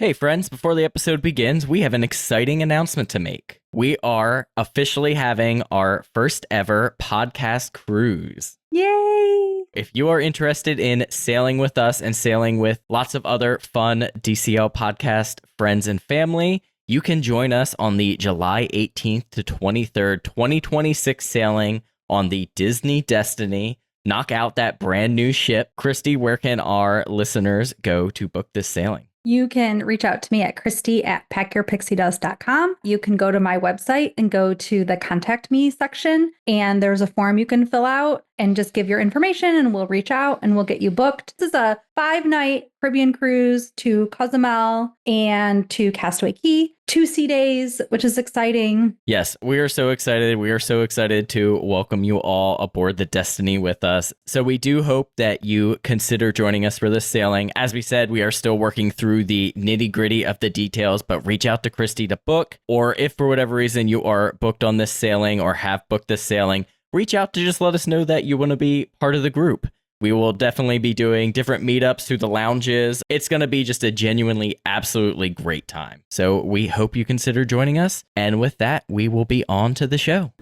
Hey friends, before the episode begins, we have an exciting announcement to make. We are officially having our first ever podcast cruise. Yay! If you are interested in sailing with us and sailing with lots of other fun DCL podcast friends and family, you can join us on the July 18th to 23rd, 2026 sailing on the Disney Destiny. Knock out that brand new ship. Christy, where can our listeners go to book this sailing? You can reach out to me at Christy@packyourpixiedoes.com. You can go to my website and go to the contact me section, and there's a form you can fill out and just give your information and we'll reach out and we'll get you booked. This is a 5-night Caribbean cruise to Cozumel and to Castaway Cay, 2 sea days, which is exciting. Yes, we are so excited. We are so excited to welcome you all aboard the Destiny with us. So we do hope that you consider joining us for this sailing. As we said, we are still working through the nitty gritty of the details, but reach out to Christy to book, or if for whatever reason you are booked on this sailing or have booked this sailing, reach out to just let us know that you want to be part of the group. We will definitely be doing different meetups through the lounges. It's going to be just a genuinely, absolutely great time. So we hope you consider joining us. And with that, we will be on to the show.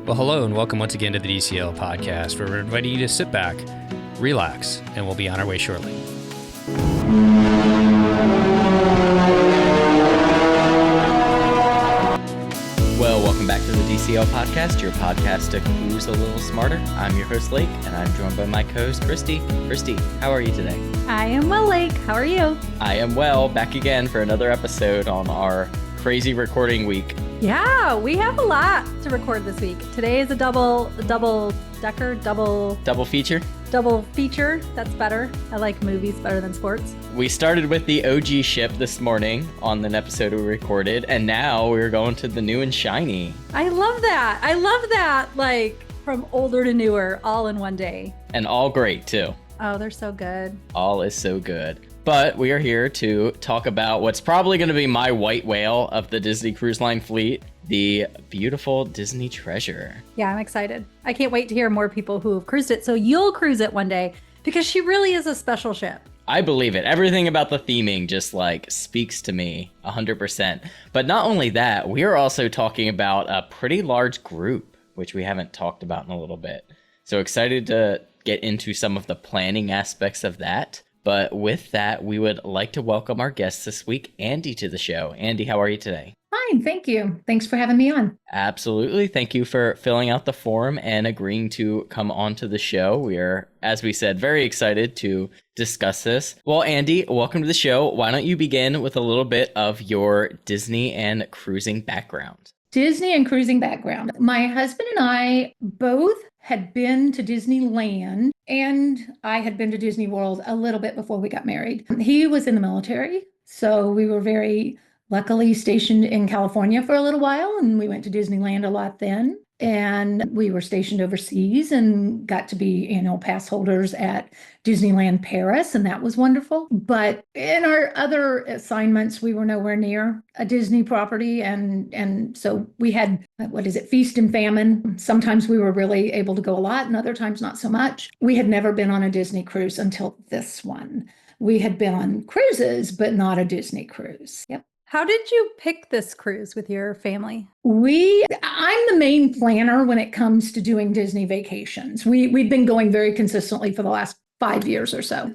Well, hello and welcome once again to the DCL podcast, where we're inviting you to sit back, relax, and we'll be on our way shortly. Well, welcome back to the DCL podcast, your podcast to cruise a little smarter. I'm your host, Lake, and I'm joined by my co-host, Christy. Christy, how are you today? I am well, Lake. How are you? I am well, back again for another episode on our crazy recording week. Yeah, we have a lot to record this week. Today is a double feature. Double feature. That's better. I like movies better than sports. We started with the OG ship this morning on an episode we recorded, and now we're going to the new and shiny. I love that. Like from older to newer, all in one day. And all great, too. Oh, they're so good. All is so good. But we are here to talk about what's probably going to be my white whale of the Disney Cruise Line fleet, the beautiful Disney Treasure. Yeah, I'm excited. I can't wait to hear more people who have cruised it, so you'll cruise it one day, because she really is a special ship. I believe it. Everything about the theming just speaks to me 100%. But not only that, we are also talking about a pretty large group, which we haven't talked about in a little bit. So excited to get into some of the planning aspects of that. But with that, we would like to welcome our guest this week, Andy, to the show. Andy, how are you today? Fine, thank you. Thanks for having me on. Absolutely. Thank you for filling out the form and agreeing to come on to the show. We are, as we said, very excited to discuss this. Well, Andy, welcome to the show. Why don't you begin with a little bit of your Disney and cruising background? Disney and cruising background. My husband and I both had been to Disneyland, and I had been to Disney World a little bit before we got married. He was in the military, so we were very luckily stationed in California for a little while, and we went to Disneyland a lot then. And we were stationed overseas and got to be annual pass holders at Disneyland Paris, and that was wonderful. But in our other assignments, we were nowhere near a Disney property. And so we had, feast and famine. Sometimes we were really able to go a lot, and other times not so much. We had never been on a Disney cruise until this one. We had been on cruises, but not a Disney cruise. Yep. How did you pick this cruise with your family? I'm the main planner when it comes to doing Disney vacations. We've been going very consistently for the last 5 years or so.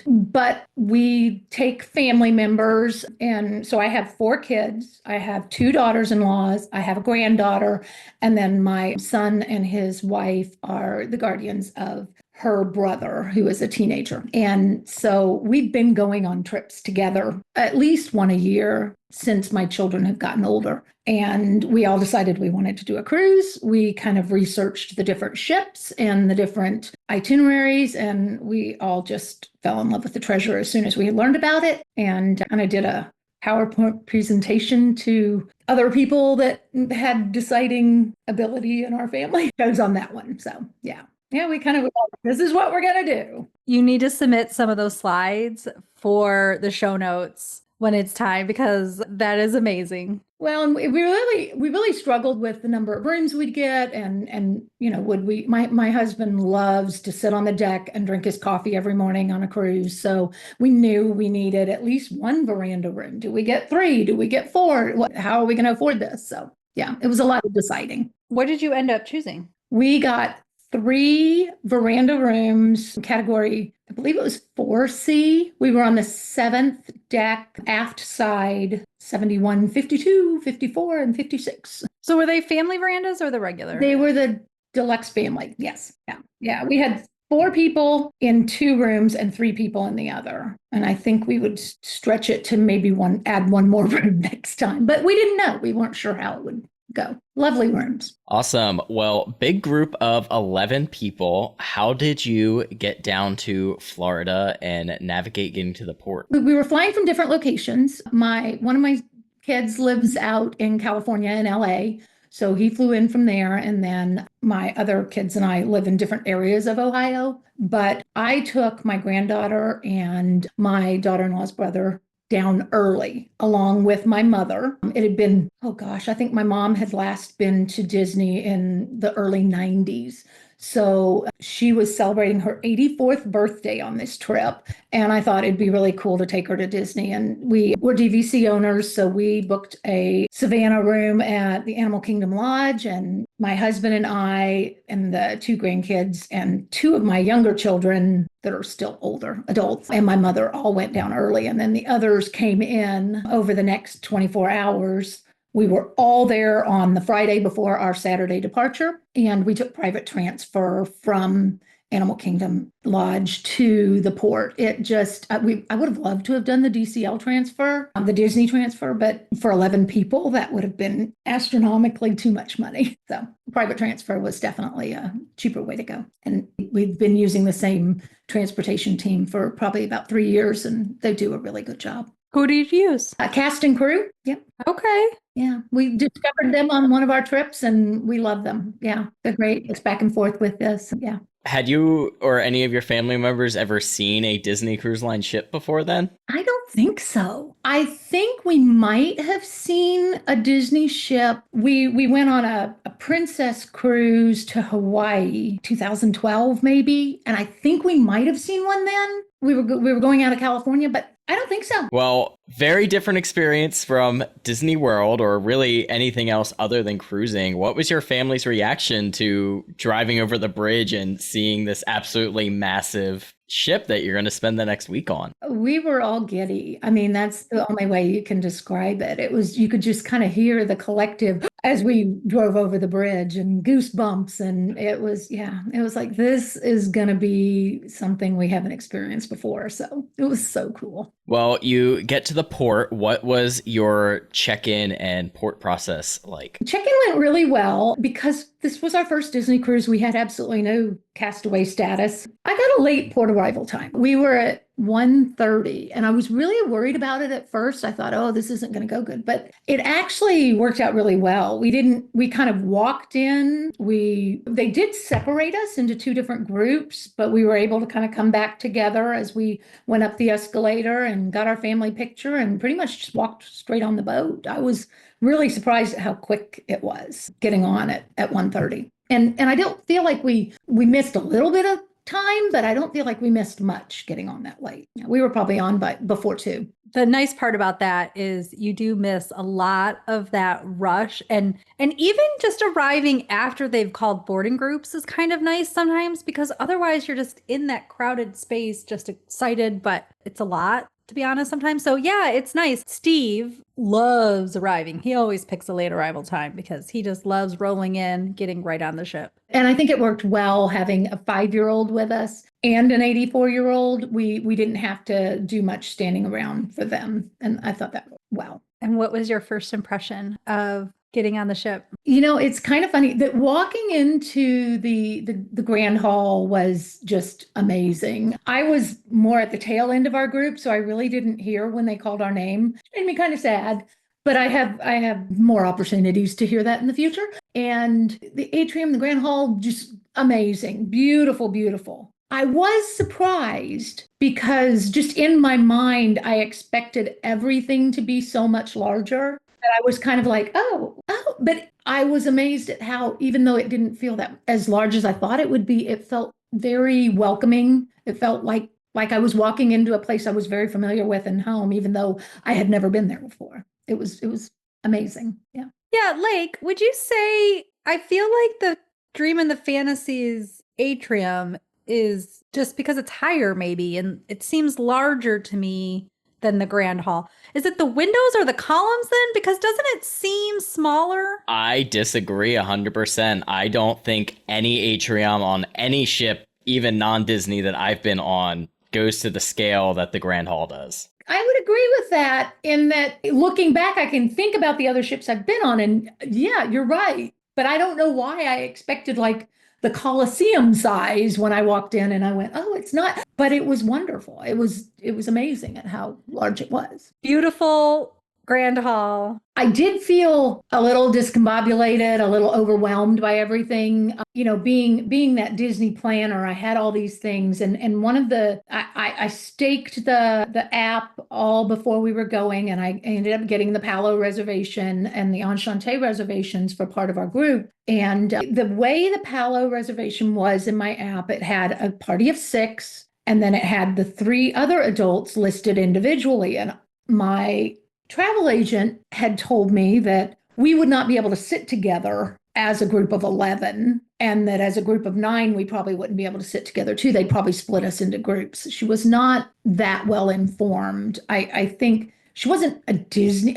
But we take family members. And so I have 4 kids. I have 2 daughters-in-laws. I have a granddaughter. And then my son and his wife are the guardians of her brother, who is a teenager. And so we've been going on trips together, at least one a year, since my children have gotten older. And we all decided we wanted to do a cruise. We kind of researched the different ships and the different itineraries, and we all just fell in love with the Treasure as soon as we had learned about it. And I did a PowerPoint presentation to other people that had deciding ability in our family. I was on that one. So yeah, we kind of, this is what we're going to do. You need to submit some of those slides for the show notes when it's time because that is amazing. Well, and we really struggled with the number of rooms we'd get, and would we? My husband loves to sit on the deck and drink his coffee every morning on a cruise, so we knew we needed at least one veranda room. Do we get three? Do we get four? How are we going to afford this? So yeah, it was a lot of deciding. What did you end up choosing? We got 3 veranda rooms, category, I believe it was 4C. We were on the 7th deck, aft side, 71, 52, 54, and 56. So were they family verandas or the regular? They were the deluxe family. Yes. Yeah. Yeah. We had 4 people in 2 rooms and 3 people in the other. And I think we would stretch it to maybe add one more room next time. But we didn't know. We weren't sure how it would go. Lovely rooms. Awesome. Well, big group of 11 people. How did you get down to Florida and navigate getting to the port? We were flying from different locations. One of my kids lives out in California in LA. So he flew in from there. And then my other kids and I live in different areas of Ohio. But I took my granddaughter and my daughter-in-law's brother down early, along with my mother. It had been, oh gosh, I think my mom had last been to Disney in the early 90s. So she was celebrating her 84th birthday on this trip. And I thought it'd be really cool to take her to Disney. And we were DVC owners, so we booked a Savannah room at the Animal Kingdom Lodge. And my husband and I and the 2 grandkids and 2 of my younger children that are still older adults and my mother all went down early. And then the others came in over the next 24 hours. We were all there on the Friday before our Saturday departure, and we took private transfer from Animal Kingdom Lodge to the port. It just, I would have loved to have done the DCL transfer, the Disney transfer, but for 11 people, that would have been astronomically too much money. So private transfer was definitely a cheaper way to go. And we've been using the same transportation team for probably about 3 years, and they do a really good job. Who did you use? Cast and crew. Yep. Okay. Yeah. We discovered them on one of our trips and we love them. Yeah. They're great. It's back and forth with this. Yeah. Had you or any of your family members ever seen a Disney Cruise Line ship before then? I don't think so. I think we might have seen a Disney ship. We went on a princess cruise to Hawaii, 2012 maybe, and I think we might have seen one then. We were going out of California, but I don't think so. Well, very different experience from Disney World or really anything else other than cruising. What was your family's reaction to driving over the bridge and seeing this absolutely massive ship that you're going to spend the next week on? We were all giddy. I mean, that's the only way you can describe it. It was, you could just kind of hear the collective as we drove over the bridge and goosebumps. And it was like, this is going to be something we haven't experienced before. So it was so cool. Well, you get to the port. What was your check-in and port process like? Check-in went really well because this was our first Disney cruise. We had absolutely no castaway status. I got a late port arrival time. We were at 1:30 and I was really worried about it at first. I thought, oh, this isn't going to go good, but it actually worked out really well. We kind of walked in. They did separate us into 2 different groups, but we were able to kind of come back together as we went up the escalator and got our family picture and pretty much just walked straight on the boat. I was really surprised at how quick it was getting on at 1:30. And I don't feel like we missed a little bit of time, but I don't feel like we missed much getting on that late. We were probably on before 2. The nice part about that is you do miss a lot of that rush, and even just arriving after they've called boarding groups is kind of nice sometimes, because otherwise you're just in that crowded space, just excited, but it's a lot, to be honest, sometimes. So yeah, it's nice. Steve loves arriving. He always picks a late arrival time because he just loves rolling in, getting right on the ship. And I think it worked well having a 5-year-old with us and an 84-year-old. We didn't have to do much standing around for them. And I thought that worked well. And what was your first impression of getting on the ship? It's kind of funny that walking into the Grand Hall was just amazing. I was more at the tail end of our group, so I really didn't hear when they called our name. It made me kind of sad, but I have more opportunities to hear that in the future. And the atrium, the Grand Hall, just amazing, beautiful, beautiful. I was surprised because just in my mind, I expected everything to be so much larger that I was kind of like, oh, but I was amazed at how, even though it didn't feel that as large as I thought it would be, it felt very welcoming. It felt like I was walking into a place I was very familiar with and home, even though I had never been there before. It was amazing. Yeah. Yeah, Lake, would you say I feel like the Dream and the Fantasies atrium is just because it's higher, maybe, and it seems larger to me than the Grand Hall. Is it the windows or the columns then? Because doesn't it seem smaller? I disagree 100%. I don't think any atrium on any ship, even non-Disney that I've been on, goes to the scale that the Grand Hall does. I would agree with that in that looking back, I can think about the other ships I've been on, and yeah, you're right. But I don't know why I expected like the Colosseum size when I walked in and I went, oh, it's not. But it was wonderful. It was amazing at how large it was. Beautiful Grand Hall. I did feel a little discombobulated, a little overwhelmed by everything. Being that Disney planner, I had all these things, and one of I staked the app all before we were going, and I ended up getting the Palo reservation and the Enchanting reservations for part of our group. And the way the Palo reservation was in my app, it had a party of 6, and then it had the 3 other adults listed individually, and my travel agent had told me that we would not be able to sit together as a group of 11, and that as a group of 9, we probably wouldn't be able to sit together too. They'd probably split us into groups. She was not that well informed. I think she was a Disney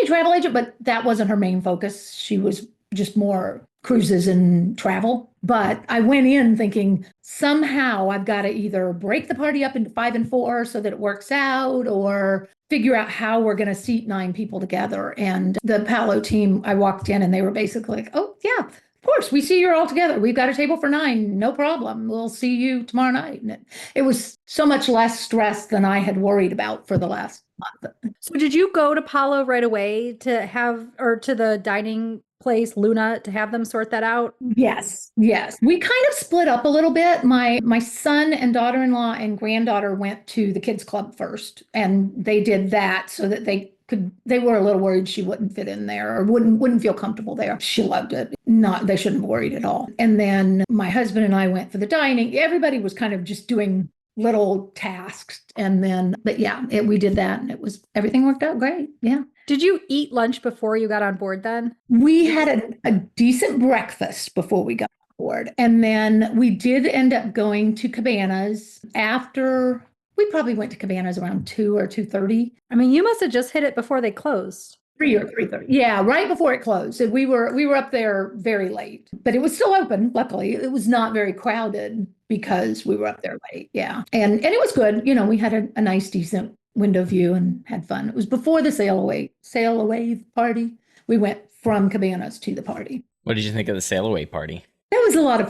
travel agent, but that wasn't her main focus. She was just more cruises and travel. But I went in thinking somehow I've got to either break the party up into 5 and 4 so that it works out, or figure out how we're going to seat 9 people together. And the Palo team, I walked in and they were basically like, oh, yeah, of course, we see you're all together. We've got a table for 9. No problem. We'll see you tomorrow night. And it was so much less stress than I had worried about for the last month. So did you go to Palo right away to have, or to the dining place, Luna, to have them sort that out? Yes. We kind of split up a little bit. My son and daughter-in-law and granddaughter went to the kids club first, and they did that so that they were a little worried she wouldn't fit in there or wouldn't feel comfortable there. She loved it. They shouldn't have worried at all. And then my husband and I went for the dining. Everybody was kind of just doing little tasks. And then, but yeah, we did that, and everything worked out great. Yeah. Did you eat lunch before you got on board then? We had a decent breakfast before we got on board. And then we did end up going to Cabanas after. We probably went to Cabanas around 2 or 2:30. I mean, you must have just hit it before they closed. 3 or 3:30. Yeah, right before it closed. We were up there very late, but it was still open. Luckily, it was not very crowded because we were up there late. Yeah, and it was good. We had a nice, decent window view and had fun. It was before the sail away party. We went from Cabanas to the party. What did you think of the sail away party? That was a lot of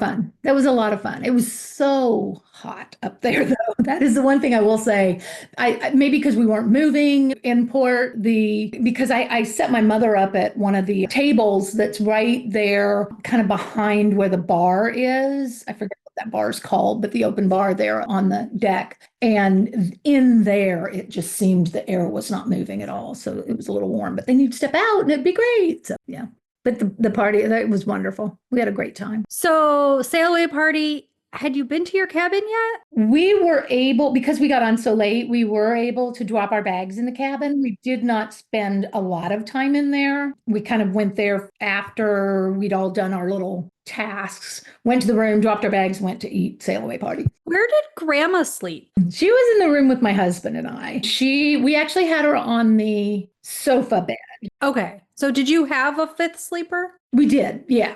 fun. It was so hot up there, though. That is the one thing I will say. I maybe because we weren't moving in port, because I set my mother up at one of the tables that's right there, kind of behind where the bar is. I forget what that bar is called, but the open bar there on the deck. And in there, it just seemed the air was not moving at all. So it was a little warm, but then you'd step out and it'd be great. So yeah. But the party, it was wonderful. We had a great time. So sail away party, had you been to your cabin yet? We were able, because we got on so late, we were able to drop our bags in the cabin. We did not spend a lot of time in there. We kind of went there after we'd all done our little tasks, went to the room, dropped our bags, went to eat, sail away party. Where did Grandma sleep? She was in the room with my husband and I. We actually had her on the sofa bed. Okay. So did you have a 5th sleeper? We did, yeah.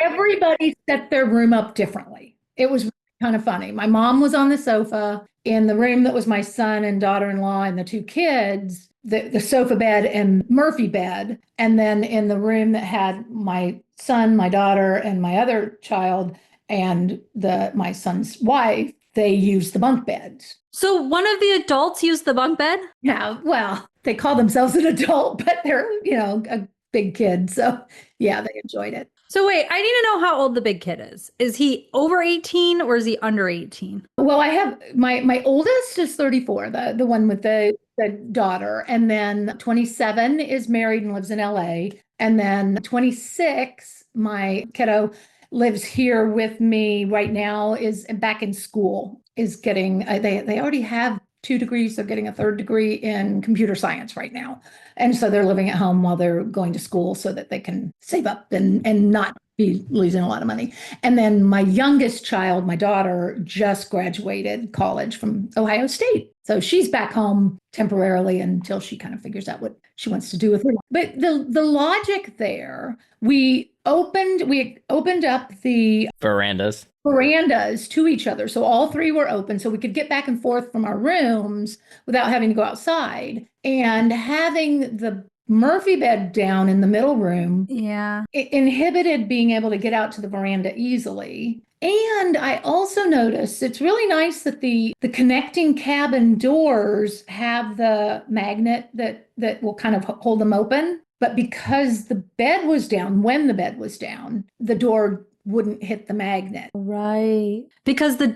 Everybody set their room up differently. It was kind of funny. My mom was on the sofa in the room that was my son and daughter-in-law and the 2 kids, the sofa bed and Murphy bed. And then in the room that had my son, my daughter, and my other child and my son's wife, they used the bunk beds. So one of the adults used the bunk bed? Yeah, well, they call themselves an adult, but they're, a big kid. So yeah, they enjoyed it. So wait, I need to know how old the big kid is. Is he over 18 or is he under 18? Well, I have my oldest is 34, the one with the daughter, and then 27 is married and lives in LA, and then 26, my kiddo lives here with me right now, is back in school, is getting they already have 2 degrees. They're getting a third degree in computer science right now. And so they're living at home while they're going to school so that they can save up and not be losing a lot of money. And then my youngest child, my daughter, just graduated college from Ohio State. So she's back home temporarily until she kind of figures out what she wants to do with her. But the logic there, we opened up the verandas to each other. So all three were open so we could get back and forth from our rooms without having to go outside. And having the Murphy bed down in the middle room, it inhibited being able to get out to the veranda easily. And I also noticed it's really nice that the connecting cabin doors have the magnet that will kind of hold them open. But because the bed was down, when the bed was down, the door wouldn't hit the magnet. Right. Because the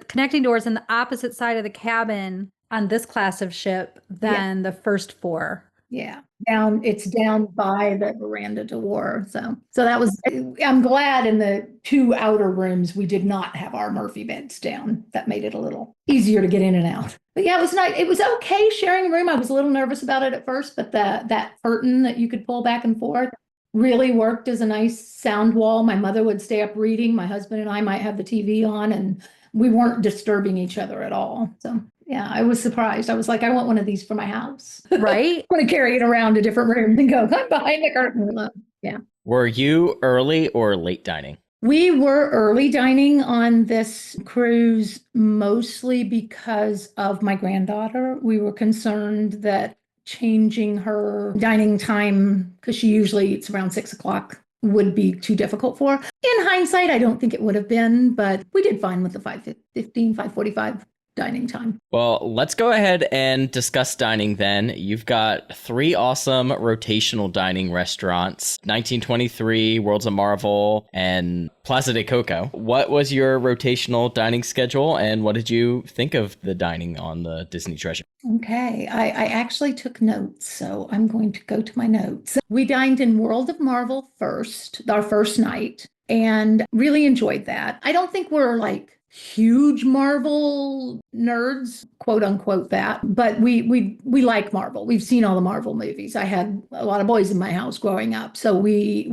connecting door is in the opposite side of the cabin on this class of ship than the first four. Yeah. It's down by the veranda door. So that was, I'm glad in the 2 outer rooms, we did not have our Murphy beds down. That made it a little easier to get in and out. But yeah, it was nice. It was okay sharing a room. I was a little nervous about it at first, but that curtain that you could pull back and forth really worked as a nice sound wall. My mother would stay up reading. My husband and I might have the TV on, and we weren't disturbing each other at all. So yeah, I was surprised. I was like, I want one of these for my house. Right? I want to carry it around to different rooms and go, I'm behind the curtain. Yeah. Were you early or late dining? We were early dining on this cruise, mostly because of my granddaughter. We were concerned that changing her dining time, because she usually eats around 6 o'clock, would be too difficult for her. In hindsight, I don't think it would have been, but we did fine with the 5:15, 5:45 dining time. Well, let's go ahead and discuss dining then. You've got 3 awesome rotational dining restaurants, 1923, Worlds of Marvel, and Plaza de Coco. What was your rotational dining schedule, and what did you think of the dining on the Disney Treasure? Okay, I actually took notes, so I'm going to go to my notes. We dined in World of Marvel first, our first night, and really enjoyed that. I don't think we're like huge Marvel nerds, quote unquote that, but we like Marvel. We've seen all the Marvel movies. I had a lot of boys in my house growing up, so we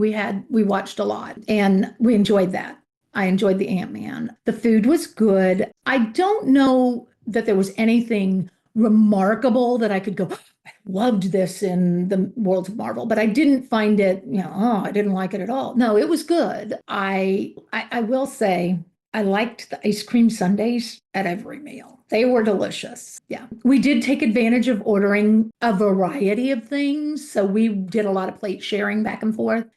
watched a lot, and we enjoyed that. I enjoyed the Ant-Man. The food was good. I don't know that there was anything remarkable that I could go, I loved this in the World of Marvel, but I didn't find it, I didn't like it at all. No, it was good. I will say, I liked the ice cream sundaes at every meal. They were delicious. Yeah. We did take advantage of ordering a variety of things. So we did a lot of plate sharing back and forth.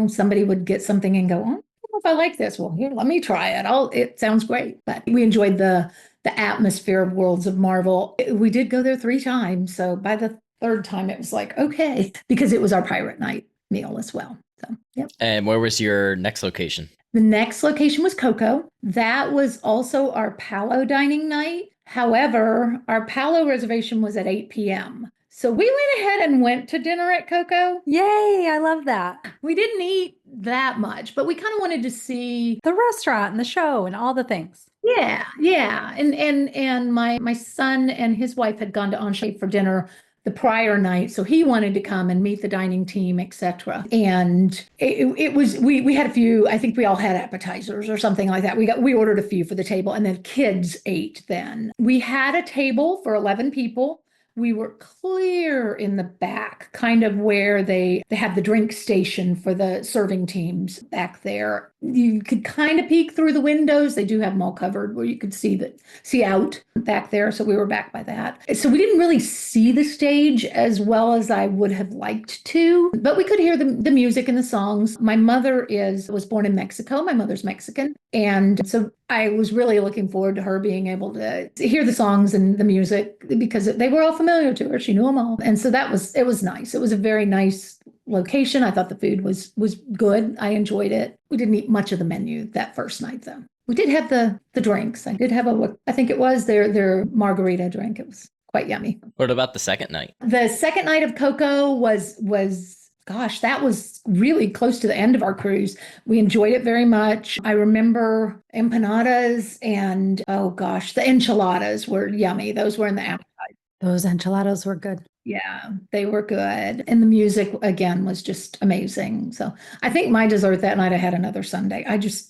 Somebody would get something and go, I don't know if I like this. Well, here, let me try it. It sounds great. But we enjoyed the atmosphere of Worlds of Marvel. We did go there 3 times. So by the 3rd time, it was like, okay, because it was our pirate night meal as well. So, yep. And where was your next location? The next location was Coco. That was also our Palo dining night. However, our Palo reservation was at 8 p.m. So we went ahead and went to dinner at Coco. Yay, I love that. We didn't eat that much, but we kind of wanted to see the restaurant and the show and all the things. Yeah. And my son and his wife had gone to Enchant for dinner the prior night, so he wanted to come and meet the dining team, etc. And it was we had a few. I think we all had appetizers or something like that. We ordered a few for the table, and then kids ate. Then we had a table for 11 people. We were clear in the back, kind of where they have the drink station for the serving teams back there. You could kind of peek through the windows. They do have them all covered where you could see out back there. So we were back by that. So we didn't really see the stage as well as I would have liked to, but we could hear the music and the songs. My mother was born in Mexico. My mother's Mexican. And so I was really looking forward to her being able to hear the songs and the music because they were all familiar to her. She knew them all. And so it was nice. It was a very nice location. I thought the food was good. I enjoyed it. We didn't eat much of the menu that first night though. We did have the drinks. I did have I think it was their margarita drink. It was quite yummy. What about the second night? The second night of Coco was gosh, that was really close to the end of our cruise. We enjoyed it very much. I remember empanadas and oh gosh, the enchiladas were yummy. Those were in the appetizer. Those enchiladas were good. Yeah, they were good. And the music again was just amazing. So I think my dessert that night, I had another sundae.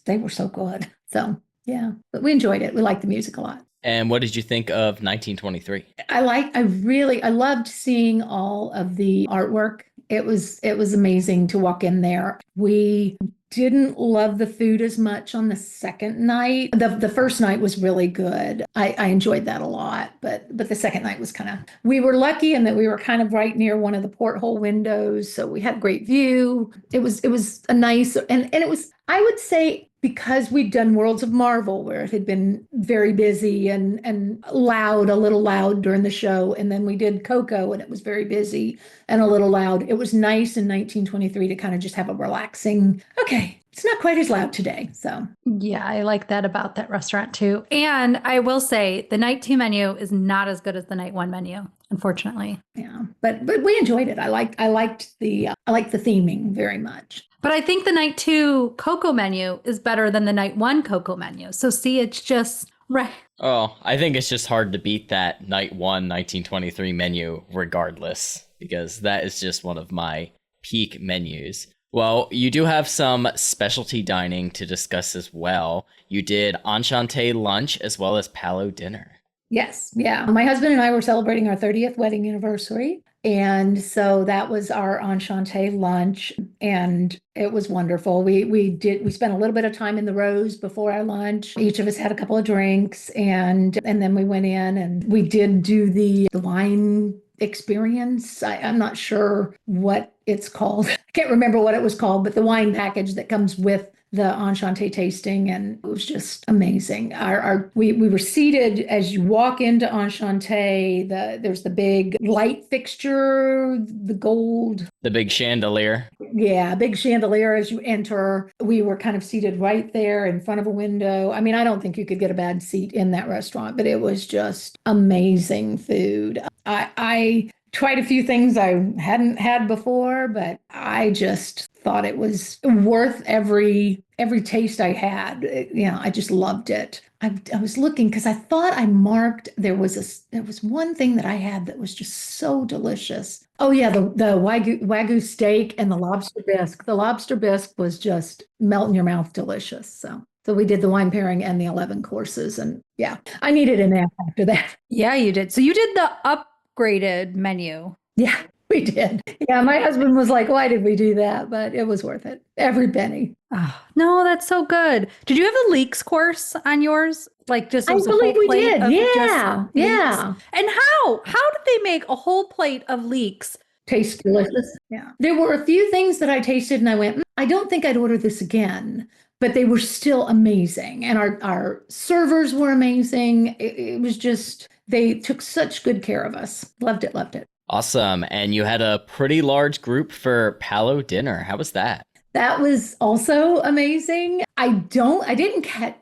They were so good. So yeah, but we enjoyed it. We liked the music a lot. And what did you think of 1923? I loved seeing all of the artwork. It was amazing to walk in there. We didn't love the food as much on the second night. The first night was really good. I enjoyed that a lot, but the second night was we were lucky in that we were kind of right near one of the porthole windows, so we had great view. It was a nice, and it was, I would say, because we'd done Worlds of Marvel, where it had been very busy and loud, a little loud during the show. And then we did Coco and it was very busy and a little loud. It was nice in 1923 to kind of just have a relaxing, okay, it's not quite as loud today. So yeah, I like that about that restaurant too. And I will say the night 2 menu is not as good as the night 1 menu, unfortunately. yeah, but we enjoyed it. I liked the theming very much. But I think the night 2 Coco menu is better than the night 1 Coco menu. So see, it's just right. Oh, I think it's just hard to beat that night 1 1923 menu regardless, because that is just one of my peak menus. Well, you do have some specialty dining to discuss as well. You did enchanting lunch as well as palo dinner. Yes. Yeah. My husband and I were celebrating our 30th wedding anniversary. And so that was our enchanting lunch, and it was wonderful. We spent a little bit of time in the Rose before our lunch. Each of us had a couple of drinks, and then we went in and we did do the wine experience. I'm not sure what it's called. I can't remember what it was called, but the wine package that comes with the enchanting tasting, and it was just amazing. We were seated as you walk into enchanting. There's the big light fixture, the gold. The big chandelier. Yeah, big chandelier as you enter. We were kind of seated right there in front of a window. I mean, I don't think you could get a bad seat in that restaurant, but it was just amazing food. I tried a few things I hadn't had before, but I just thought it was worth every taste I had. I just loved it. I was looking because I thought I marked there was one thing that I had that was just so delicious. Oh yeah, the wagyu steak and the lobster bisque. The lobster bisque was just melt in your mouth delicious. So we did the wine pairing and the 11 courses, and yeah, I needed a nap after that. Yeah, you did. So you did the upgraded menu. Yeah, we did. Yeah, my husband was like, why did we do that? But it was worth it. Every penny. Oh, no, that's so good. Did you have a leeks course on yours? Like just I it was a believe whole we plate did. of Yeah. just Yeah. leeks? And how did they make a whole plate of leeks? Tastes delicious. Yeah. There were a few things that I tasted and I went, I don't think I'd order this again. But they were still amazing. And our servers were amazing. It was just, they took such good care of us. Loved it, loved it. Awesome. And you had a pretty large group for palo dinner. How was that? That was also amazing. I didn't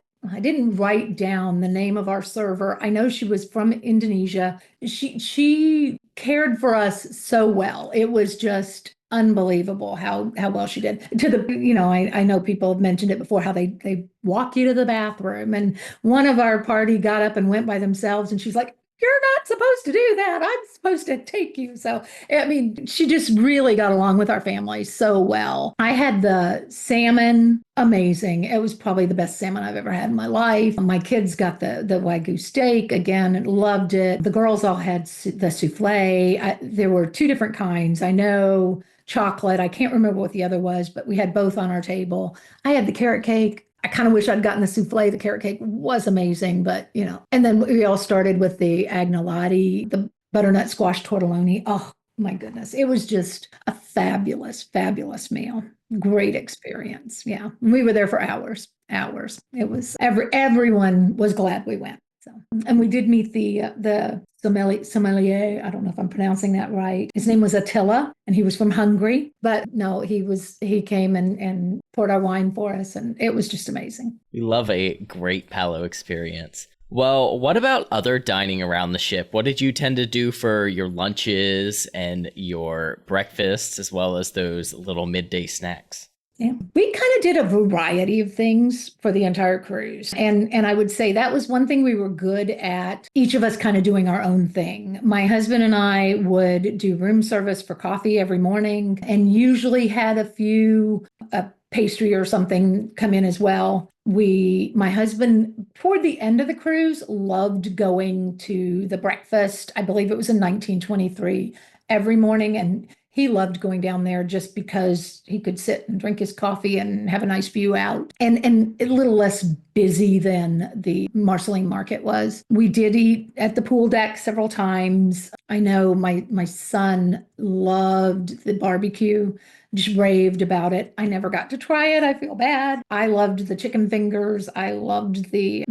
write down the name of our server. I know she was from Indonesia. She cared for us so well. It was just unbelievable how well she did. I know people have mentioned it before, how they walk you to the bathroom, and one of our party got up and went by themselves, and she's like, you're not supposed to do that. I'm supposed to take you. So, I mean, she just really got along with our family so well. I had the salmon, amazing. It was probably the best salmon I've ever had in my life. My kids got the wagyu steak, again, loved it. The girls all had the souffle. There were 2 different kinds. I know chocolate. I can't remember what the other was, but we had both on our table. I had the carrot cake. I kind of wish I'd gotten the souffle. The carrot cake was amazing, but and then we all started with the agnolotti, the butternut squash tortelloni. Oh my goodness. It was just a fabulous, fabulous meal. Great experience. Yeah. We were there for hours. It was everyone was glad we went. So, and we did meet the sommelier. I don't know if I'm pronouncing that right. His name was Attila, and he was from Hungary. But no, he came and poured our wine for us, and it was just amazing. We love a great Palo experience. Well, what about other dining around the ship? What did you tend to do for your lunches and your breakfasts, as well as those little midday snacks? Yeah, we kind of did a variety of things for the entire cruise. And I would say that was one thing we were good at, each of us kind of doing our own thing. My husband and I would do room service for coffee every morning and usually had a pastry or something come in as well. My husband, toward the end of the cruise, loved going to the breakfast. I believe it was in 1923 every morning. And he loved going down there just because he could sit and drink his coffee and have a nice view out and a little less busy than the Marceline Market was. We did eat at the pool deck several times. I know my son loved the barbecue, just raved about it. I never got to try it. I feel bad. I loved the chicken fingers. I loved the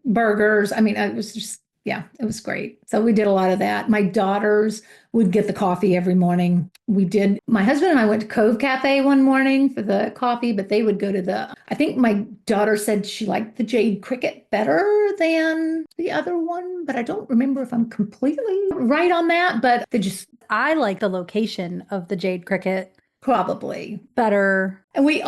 burgers. I mean, it was just, yeah, it was great. So we did a lot of that. My daughters would get the coffee every morning. My husband and I went to Cove Cafe one morning for the coffee, but they would go to I think my daughter said she liked the Jade Cricket better than the other one, but I don't remember if I'm completely right on that, but I like the location of the Jade Cricket probably better. And we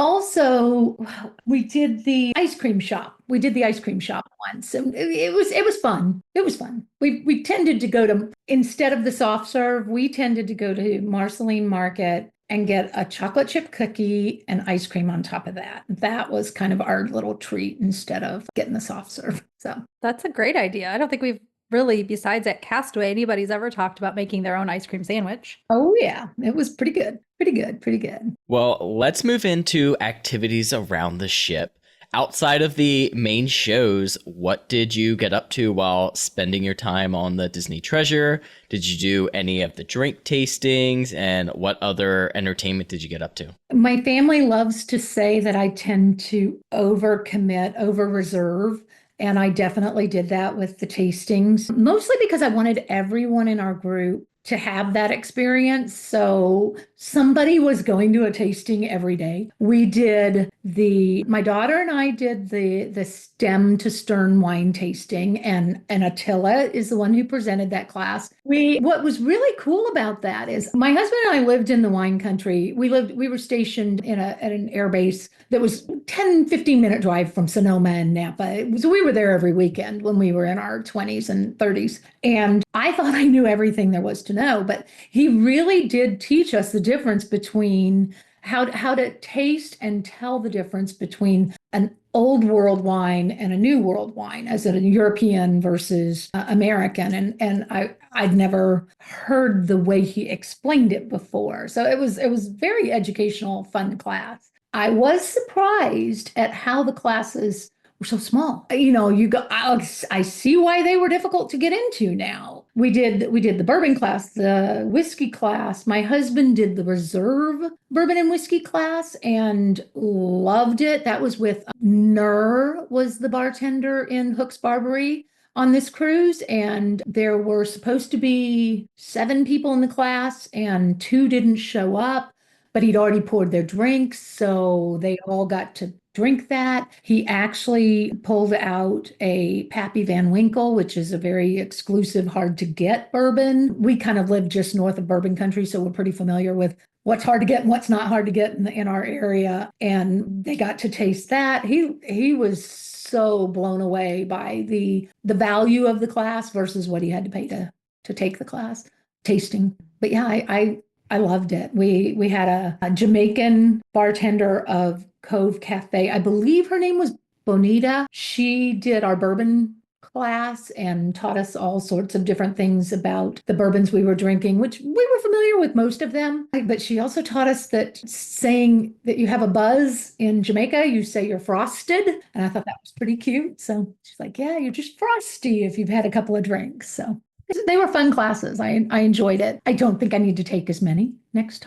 did the ice cream shop. We did the ice cream shop once. And it was fun. It was fun. We tended to go to, instead of the soft serve, we tended to go to Marceline Market and get a chocolate chip cookie and ice cream on top of that. That was kind of our little treat instead of getting the soft serve. So that's a great idea. I don't think we've really, besides at Castaway, anybody's ever talked about making their own ice cream sandwich. Oh yeah, it was pretty good. Pretty good. Well, let's move into activities around the ship. Outside of the main shows, what did you get up to while spending your time on the Disney Treasure? Did you do any of the drink tastings? And what other entertainment did you get up to? My family loves to say that I tend to overcommit, over-reserve. And I definitely did that with the tastings, mostly because I wanted everyone in our group to have that experience. So somebody was going to a tasting every day. My daughter and I did the stem to stern wine tasting, and Attila is the one who presented that class. What was really cool about that is my husband and I lived in the wine country. We were stationed at an air base that was 10-15 minute drive from Sonoma and Napa. So we were there every weekend when we were in our 20s and 30s. And I thought I knew everything there was to know, but he really did teach us the difference between how to taste and tell the difference between an old world wine and a new world wine, as a European versus American. And I'd never heard the way he explained it before. So it was very educational, fun class. I was surprised at how the classes were so small. I see why they were difficult to get into now. We did the bourbon class, the whiskey class. My husband did the reserve bourbon and whiskey class and loved it. That was with Nur, was the bartender in Hook's Barbary on this cruise. And there were supposed to be 7 people in the class and 2 didn't show up, but he'd already poured their drinks. So they all got to drink that. He actually pulled out a Pappy Van Winkle, which is a very exclusive, hard to get bourbon. We kind of live just north of bourbon country, so we're pretty familiar with what's hard to get and what's not hard to get in our area. And they got to taste that. He was so blown away by the value of the class versus what he had to pay to take the class tasting. But yeah, I loved it. We had a Jamaican bartender of Cove Cafe. I believe her name was Bonita. She did our bourbon class and taught us all sorts of different things about the bourbons we were drinking, which we were familiar with most of them. But she also taught us that saying that you have a buzz in Jamaica, you say you're frosted. And I thought that was pretty cute. So she's like, yeah, you're just frosty if you've had a couple of drinks. So they were fun classes. I enjoyed it. I don't think I need to take as many next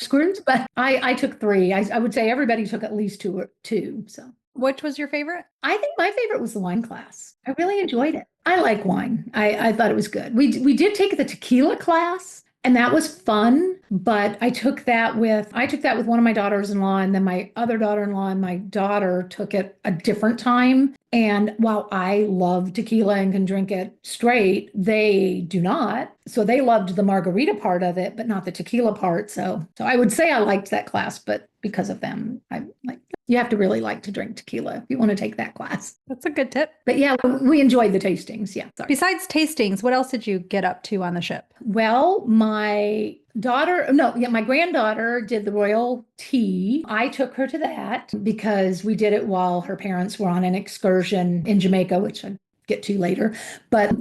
cruise, but I took 3. I would say everybody took at least two. So Which was your favorite? I think my favorite was the wine class. I really enjoyed it. I like wine. I thought it was good. We did take the tequila class, and that was fun, but I took that with one of my daughters-in-law, and then my other daughter-in-law and my daughter took it a different time. And while I love tequila and can drink it straight, they do not. So they loved the margarita part of it, but not the tequila part. So I would say I liked that class, but because of them, I like, you have to really like to drink tequila if you want to take that class. That's a good tip. But yeah, we enjoyed the tastings. Yeah. Sorry. Besides tastings, what else did you get up to on the ship? Well, my granddaughter did the royal tea. I took her to that because we did it while her parents were on an excursion in Jamaica, which I get to later. But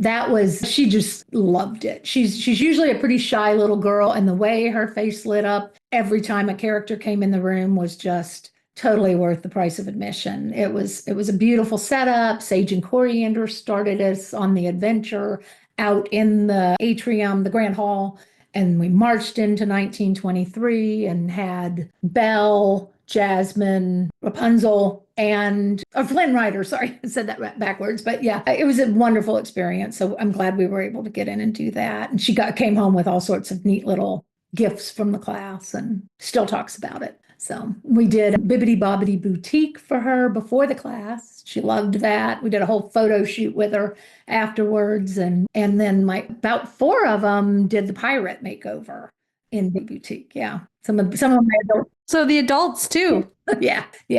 she just loved it. She's usually a pretty shy little girl, and the way her face lit up every time a character came in the room was just totally worth the price of admission. It was a beautiful setup. Sage and Coriander started us on the adventure out in the atrium, the Grand Hall, and we marched into 1923 and had Belle, Jasmine, Rapunzel, and Flynn Rider. Sorry, I said that backwards, but yeah, it was a wonderful experience. So I'm glad we were able to get in and do that. And she came home with all sorts of neat little gifts from the class and still talks about it. So we did a Bibbidi Bobbidi Boutique for her before the class. She loved that. We did a whole photo shoot with her afterwards. And then about 4 of them did the pirate makeover in the boutique. Yeah. Some of my adults. So the adults too. Yeah. They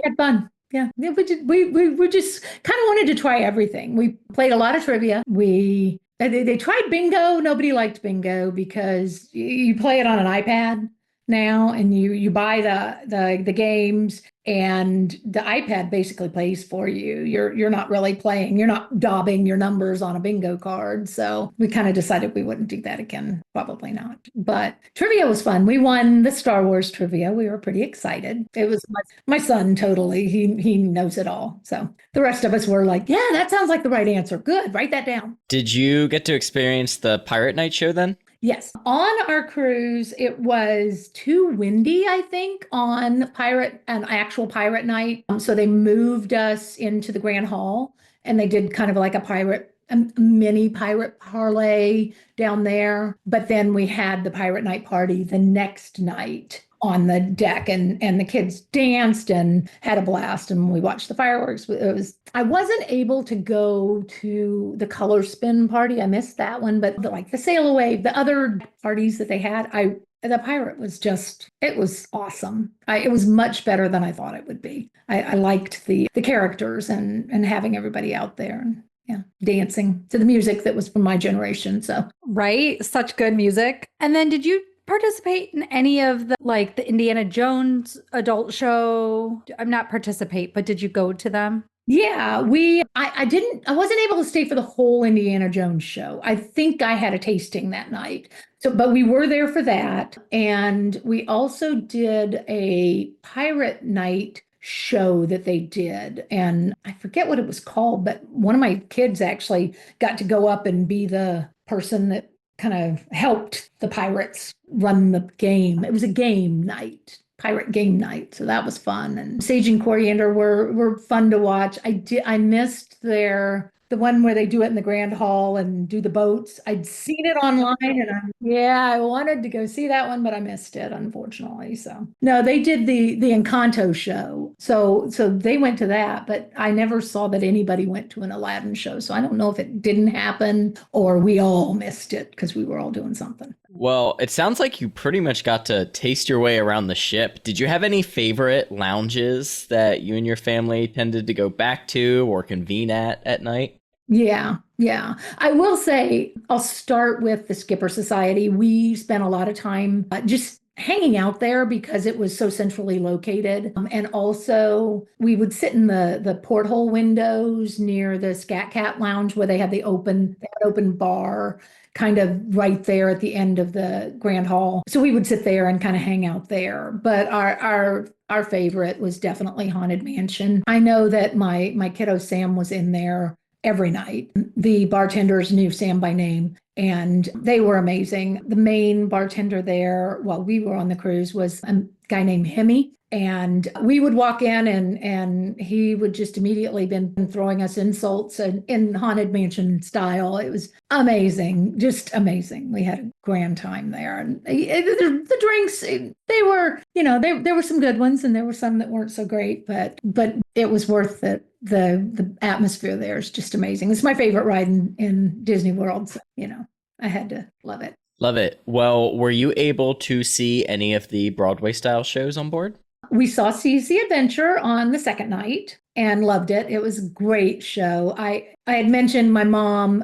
had fun. Yeah. We just kind of wanted to try everything. We played a lot of trivia. They tried bingo. Nobody liked bingo because you play it on an iPad now, and you buy the games, and the iPad basically plays for you. You're not really playing. You're not daubing your numbers on a bingo card. So we kind of decided we wouldn't do that again. Probably not. But trivia was fun. We won the Star Wars trivia. We were pretty excited. It was my son totally. He knows it all. So the rest of us were like, yeah, that sounds like the right answer. Good. Write that down. Did you get to experience the Pirate Night show then? Yes. On our cruise, it was too windy, I think, on an actual pirate night. So they moved us into the Grand Hall, and they did kind of like a mini pirate parlay down there. But then we had the pirate night party the next night on the deck, and the kids danced and had a blast, and we watched the fireworks. I wasn't able to go to the color spin party. I missed that one, but the sail away, the other parties that they had, the pirate was it was awesome. It was much better than I thought it would be. I liked the characters and having everybody out there and dancing to the music that was from my generation. So right, such good music. And then did you participate in any of the Indiana Jones adult show? I'm not participate, but did you go to them? Yeah, I wasn't able to stay for the whole Indiana Jones show. I think I had a tasting that night. So, but we were there for that. And we also did a pirate night show that they did. And I forget what it was called, but one of my kids actually got to go up and be the person that kind of helped the pirates run the game. It was a game night, pirate game night. So that was fun. And Sage and Coriander were fun to watch. I missed the one where they do it in the Grand Hall and do the boats. I'd seen it online, and I wanted to go see that one, but I missed it, unfortunately. So no, they did the Encanto show. So they went to that, but I never saw that anybody went to an Aladdin show. So I don't know if it didn't happen or we all missed it because we were all doing something. Well, it sounds like you pretty much got to taste your way around the ship. Did you have any favorite lounges that you and your family tended to go back to or convene at night? Yeah. I will say, I'll start with the Skipper Society. We spent a lot of time just hanging out there because it was so centrally located. And also we would sit in the porthole windows near the Scat Cat Lounge where they had open bar kind of right there at the end of the Grand Hall. So we would sit there and kind of hang out there. But our favorite was definitely Haunted Mansion. I know that my kiddo Sam was in there every night. The bartenders knew Sam by name, and they were amazing. The main bartender there while we were on the cruise was guy named Hemi. And we would walk in and he would just immediately been throwing us insults and in Haunted Mansion style. It was amazing, just amazing. We had a grand time there. And the drinks, they were, there were some good ones and there were some that weren't so great, but it was worth it. The atmosphere there is just amazing. It's my favorite ride in Disney World. So, I had to love it. Love it. Well, were you able to see any of the Broadway style shows on board? We saw Seize the Adventure on the second night and loved it. It was a great show. I had mentioned my mom,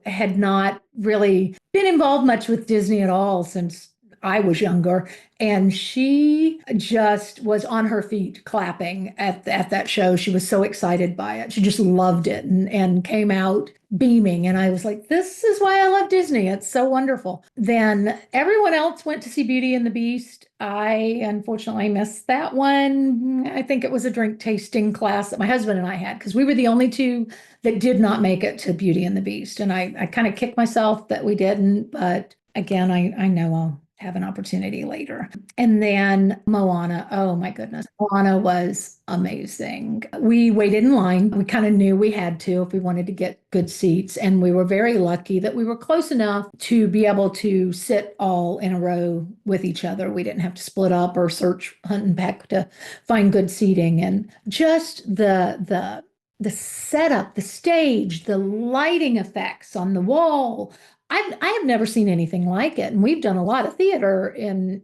had not really been involved much with Disney at all since I was younger. And she just was on her feet clapping at that show. She was so excited by it. She just loved it and came out beaming. And I was like, this is why I love Disney. It's so wonderful. Then everyone else went to see Beauty and the Beast. I unfortunately missed that one. I think it was a drink tasting class that my husband and I had because we were the only two that did not make it to Beauty and the Beast. And I kind of kicked myself that we didn't. But again, I know I'll have an opportunity later. And then Moana. Oh my goodness. Moana was amazing. We waited in line. We kind of knew we had to if we wanted to get good seats. And we were very lucky that we were close enough to be able to sit all in a row with each other. We didn't have to split up or search, hunt and peck to find good seating. And just the setup, the stage, the lighting effects on the wall. I have never seen anything like it. And we've done a lot of theater in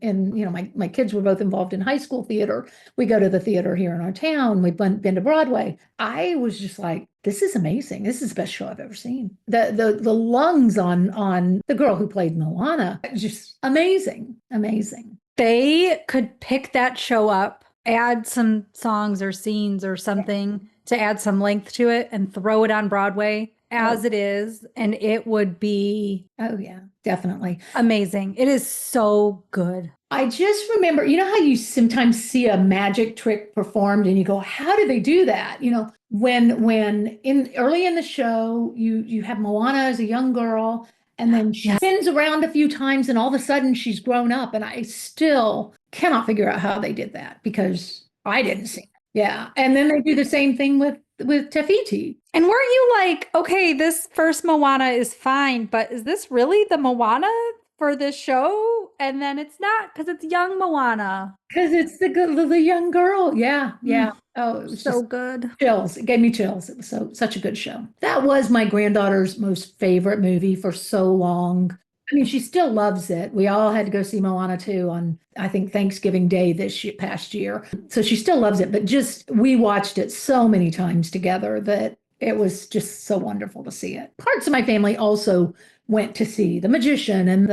my kids were both involved in high school theater. We go to the theater here in our town. We've been to Broadway. I was just like, this is amazing. This is the best show I've ever seen. The lungs on the girl who played Moana, just amazing, amazing. They could pick that show up, add some songs or scenes or something to add some length to it and throw it on Broadway as it is, and it would be definitely amazing. It is so good. I just remember, how you sometimes see a magic trick performed and you go, how do they do that? When early in the show, you have Moana as a young girl and then she spins around a few times and all of a sudden she's grown up, and I still cannot figure out how they did that because I didn't see it. Yeah. And then they do the same thing with Tafiti. And weren't you like, okay, this first Moana is fine, but is this really the Moana for this show? And then it's not because it's young Moana. Because it's the young girl. Yeah. Yeah. Oh, it was so good. Chills. It gave me chills. It was such a good show. That was my granddaughter's most favorite movie for so long. I mean, she still loves it. We all had to go see Moana 2 on, I think, Thanksgiving Day past year. So she still loves it, but we watched it so many times together that it was just so wonderful to see it. Parts of my family also went to see The Magician and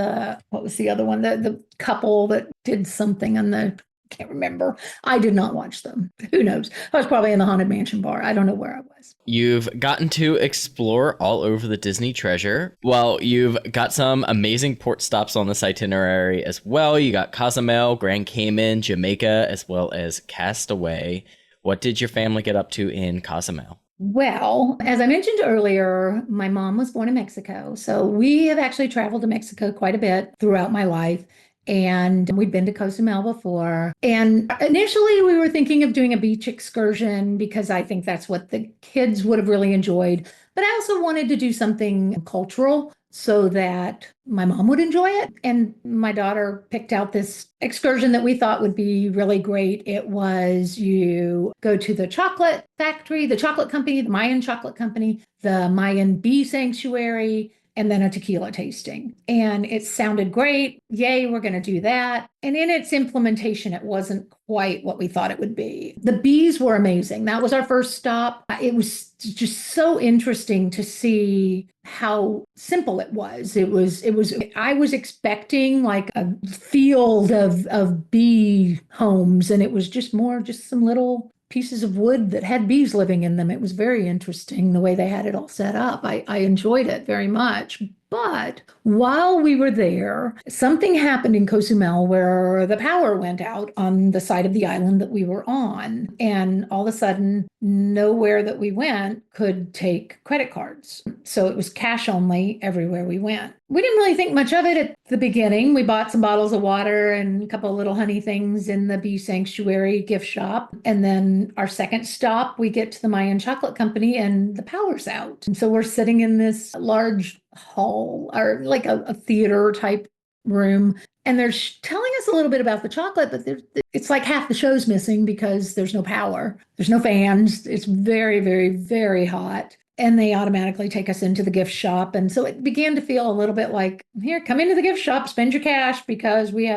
what was the other one? The couple that did something on I can't remember. I did not watch them. Who knows? I was probably in the Haunted Mansion bar. I don't know where I was. You've gotten to explore all over the Disney treasure. Well, you've got some amazing port stops on this itinerary as well. You got Cozumel, Grand Cayman, Jamaica, as well as Castaway. What did your family get up to in Cozumel? Well, as I mentioned earlier, my mom was born in Mexico. So we have actually traveled to Mexico quite a bit throughout my life. And we'd been to Cozumel before. And initially we were thinking of doing a beach excursion because I think that's what the kids would have really enjoyed. But I also wanted to do something cultural so that my mom would enjoy it. And my daughter picked out this excursion that we thought would be really great. It was you go to the chocolate factory, the chocolate company, the Mayan chocolate company, the Mayan bee sanctuary, and then a tequila tasting. And it sounded great. Yay, we're going to do that. And in its implementation, it wasn't quite what we thought it would be. The bees were amazing. That was our first stop. It was just so interesting to see how simple it was. I was expecting like a field of bee homes, and it was just some little pieces of wood that had bees living in them. It was very interesting the way they had it all set up. I enjoyed it very much, But while we were there, something happened in Cozumel where the power went out on the side of the island that we were on. And all of a sudden, nowhere that we went could take credit cards. So it was cash only everywhere we went. We didn't really think much of it at the beginning. We bought some bottles of water and a couple of little honey things in the Bee Sanctuary gift shop. And then our second stop, we get to the Mayan Chocolate Company and the power's out. And so we're sitting in this large hall or like a theater type room. And they're telling us a little bit about the chocolate, but it's like half the show's missing because there's no power. There's no fans. It's very, very, very hot. And they automatically take us into the gift shop. And so it began to feel a little bit like, here, come into the gift shop, spend your cash, because we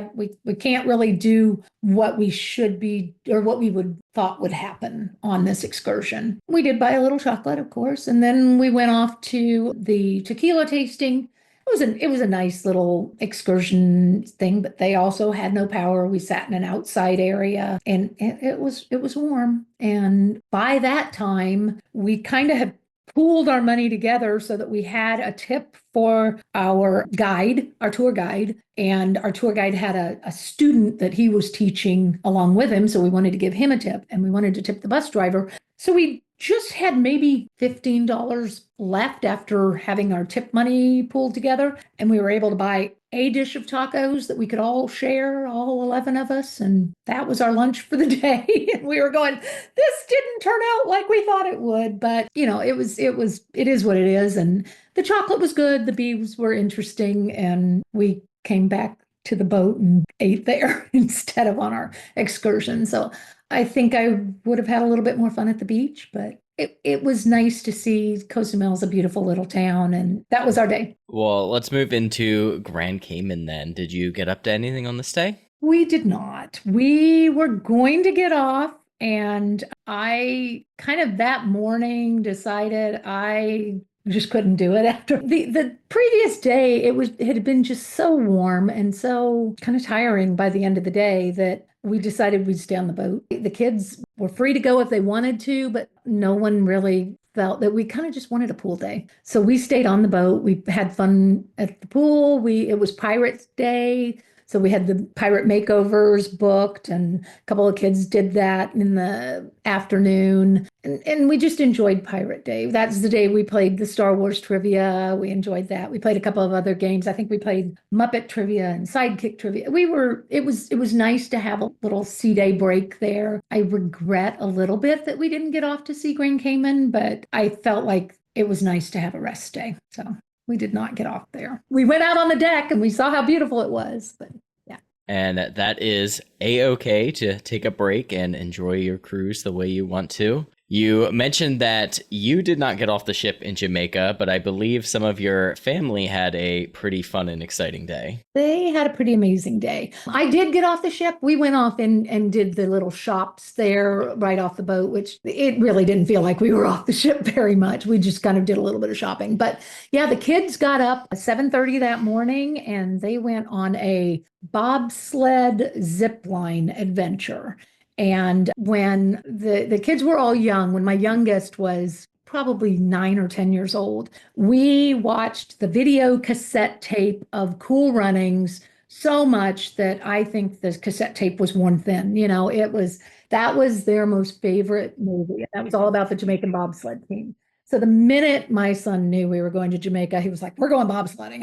can't really do what we should be or what we would thought would happen on this excursion. We did buy a little chocolate, of course, and then we went off to the tequila tasting. It was a nice little excursion thing, but they also had no power. We sat in an outside area and it was warm. And by that time, we kind of had pooled our money together so that we had a tip for our guide, our tour guide. And our tour guide had a student that he was teaching along with him. So we wanted to give him a tip and we wanted to tip the bus driver. So we just had maybe $15 left after having our tip money pooled together. And we were able to buy a dish of tacos that we could all share, all 11 of us. And that was our lunch for the day. And we were going, this didn't turn out like we thought it would. But, it is what it is. And the chocolate was good. The bees were interesting. And we came back to the boat and ate there instead of on our excursion. So I think I would have had a little bit more fun at the beach, but it was nice to see. Cozumel's a beautiful little town, and that was our day. Well, let's move into Grand Cayman then. Did you get up to anything on this day? We did not. We were going to get off, and I kind of that morning decided I just couldn't do it after the previous day. It had been just so warm and so kind of tiring by the end of the day that we decided we'd stay on the boat. The kids were free to go if they wanted to, but no one really felt that. We kind of just wanted a pool day. So we stayed on the boat. We had fun at the pool. It was Pirates Day. So we had the pirate makeovers booked, and a couple of kids did that in the afternoon. And we just enjoyed Pirate Day. That's the day we played the Star Wars trivia. We enjoyed that. We played a couple of other games. I think we played Muppet trivia and Sidekick trivia. It was nice to have a little sea day break there. I regret a little bit that we didn't get off to see Grand Cayman, but I felt like it was nice to have a rest day. So we did not get off there. We went out on the deck and we saw how beautiful it was, but yeah. And that is A-okay to take a break and enjoy your cruise the way you want to. You mentioned that you did not get off the ship in Jamaica, but I believe some of your family had a pretty fun and exciting day. They had a pretty amazing day. I did get off the ship. We went off and did the little shops there right off the boat, which it really didn't feel like we were off the ship very much. We just kind of did a little bit of shopping. But yeah, the kids got up at 7:30 that morning and they went on a bobsled zip line adventure. And when the kids were all young, when my youngest was probably 9 or 10 years old, we watched the video cassette tape of Cool Runnings so much that I think the cassette tape was worn thin. That was their most favorite movie. That was all about the Jamaican bobsled team. So the minute my son knew we were going to Jamaica, he was like, we're going bobsledding.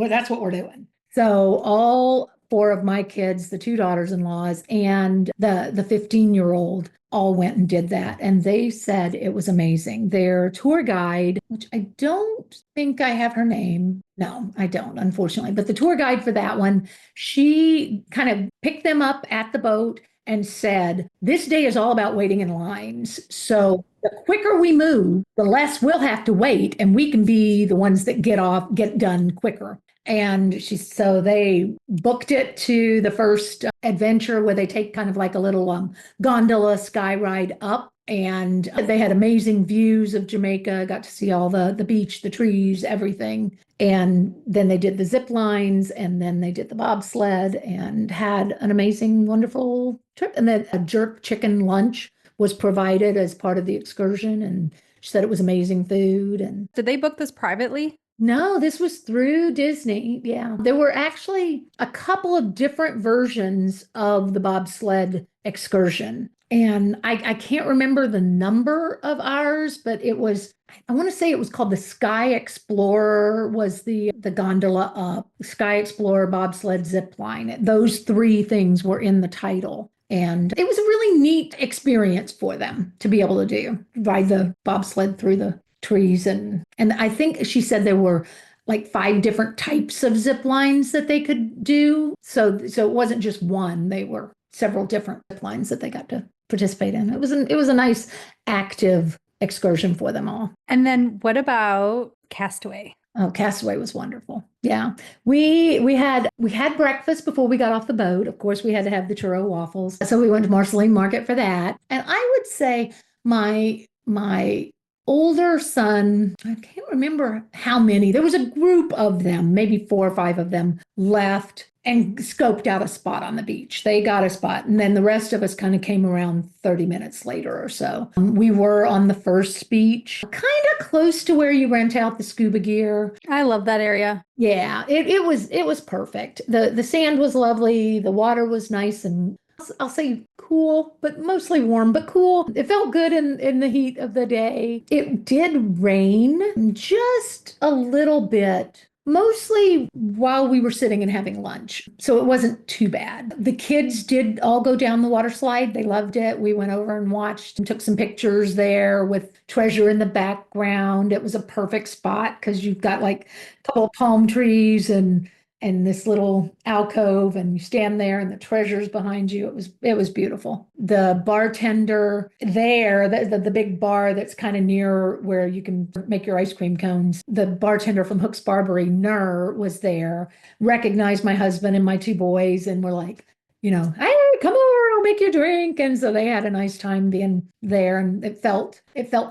That's what we're doing. So all 4 of my kids, the 2 daughters-in-laws, and the 15-year-old all went and did that. And they said it was amazing. Their tour guide, which I don't think I have her name. No, I don't, unfortunately. But the tour guide for that one, she kind of picked them up at the boat and said, this day is all about waiting in lines. So the quicker we move, the less we'll have to wait, and we can be the ones that get done quicker. And so they booked it to the first adventure where they take kind of like a little gondola sky ride up. And they had amazing views of Jamaica, got to see all the beach, the trees, everything. And then they did the zip lines, and then they did the bobsled and had an amazing, wonderful trip. And then a jerk chicken lunch was provided as part of the excursion. And she said it was amazing food. And did they book this privately? No, this was through Disney. Yeah. There were actually a couple of different versions of the bobsled excursion. And I can't remember the number of ours, but it was, I want to say it was called the Sky Explorer was the gondola up, the Sky Explorer bobsled zip line. Those three things were in the title. And it was a really neat experience for them to be able to do, ride the bobsled through the trees. And I think she said there were like 5 different types of zip lines that they could do. So it wasn't just one, they were several different zip lines that they got to participate in. It was a nice active excursion for them all. And then what about Castaway? Oh, Castaway was wonderful. Yeah. We had breakfast before we got off the boat. Of course, we had to have the churro waffles. So we went to Marceline Market for that. And I would say my older son, I can't remember how many. There was a group of them, maybe 4 or 5 of them left and scoped out a spot on the beach. They got a spot. And then the rest of us kind of came around 30 minutes later or so. We were on the first beach, kind of close to where you rent out the scuba gear. I love that area. Yeah, it was perfect. The sand was lovely. The water was nice and I'll say cool, but mostly warm, but cool. It felt good in the heat of the day. It did rain just a little bit, mostly while we were sitting and having lunch. So it wasn't too bad. The kids did all go down the water slide. They loved it. We went over and watched and took some pictures there with treasure in the background. It was a perfect spot because you've got like a couple of palm trees and this little alcove and you stand there and the treasures behind you. It was beautiful. The bartender there, the big bar that's kind of near where you can make your ice cream cones. The bartender from Hook's Barbary, Nur, was there, recognized my husband and my 2 boys and were like, hey, come over, I'll make you a drink. And so they had a nice time being there and it felt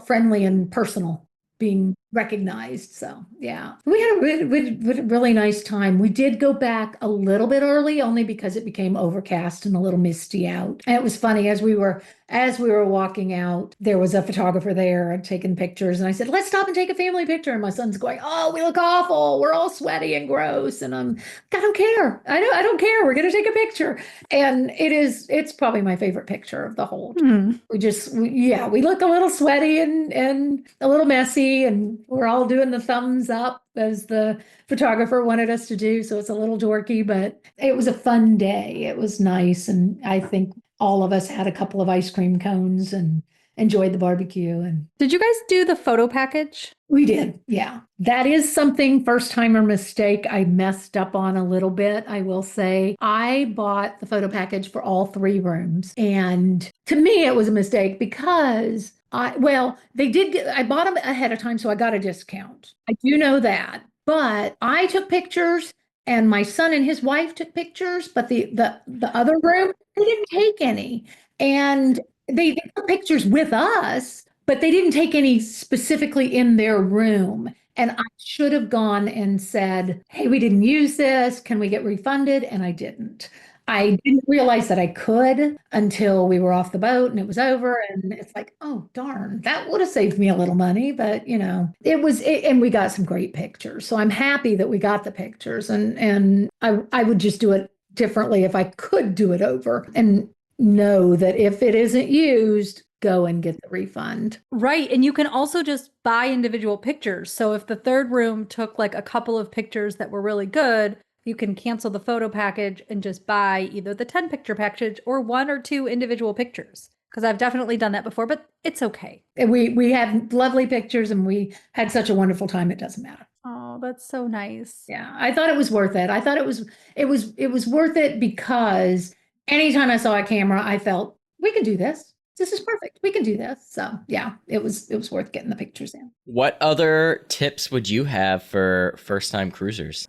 friendly and personal being recognized. So yeah, we had a really nice time. We did go back a little bit early only because it became overcast and a little misty out. And it was funny as we were walking out, there was a photographer there taking pictures. And I said, let's stop and take a family picture. And my son's going, oh, we look awful. We're all sweaty and gross. And I don't care. I don't care. We're going to take a picture. And it's probably my favorite picture of the whole. We look a little sweaty and a little messy and we're all doing the thumbs up as the photographer wanted us to do. So it's a little dorky, but it was a fun day. It was nice. And I think all of us had a couple of ice cream cones and enjoyed the barbecue. And did you guys do the photo package? We did. Yeah. That is something first timer mistake I messed up on a little bit. I will say I bought the photo package for all 3 rooms. And to me, it was a mistake because I bought them ahead of time, so I got a discount. I do know that, but I took pictures and my son and his wife took pictures, but the other room, they didn't take any. And they took pictures with us, but they didn't take any specifically in their room. And I should have gone and said, hey, we didn't use this. Can we get refunded? And I didn't. I didn't realize that I could until we were off the boat and it was over. And it's like, oh, darn, that would have saved me a little money. But, and we got some great pictures. So I'm happy that we got the pictures. And I would just do it differently if I could do it over and know that if it isn't used, go and get the refund. Right. And you can also just buy individual pictures. So if the 3rd room took like a couple of pictures that were really good, you can cancel the photo package and just buy either the 10 picture package or 1 or 2 individual pictures. Because I've definitely done that before, but it's okay. And we had lovely pictures and we had such a wonderful time. It doesn't matter. Oh, that's so nice. Yeah. I thought it was worth it. I thought it was worth it because anytime I saw a camera, I felt we can do this. This is perfect. We can do this. So yeah, it was worth getting the pictures in. What other tips would you have for first-time cruisers?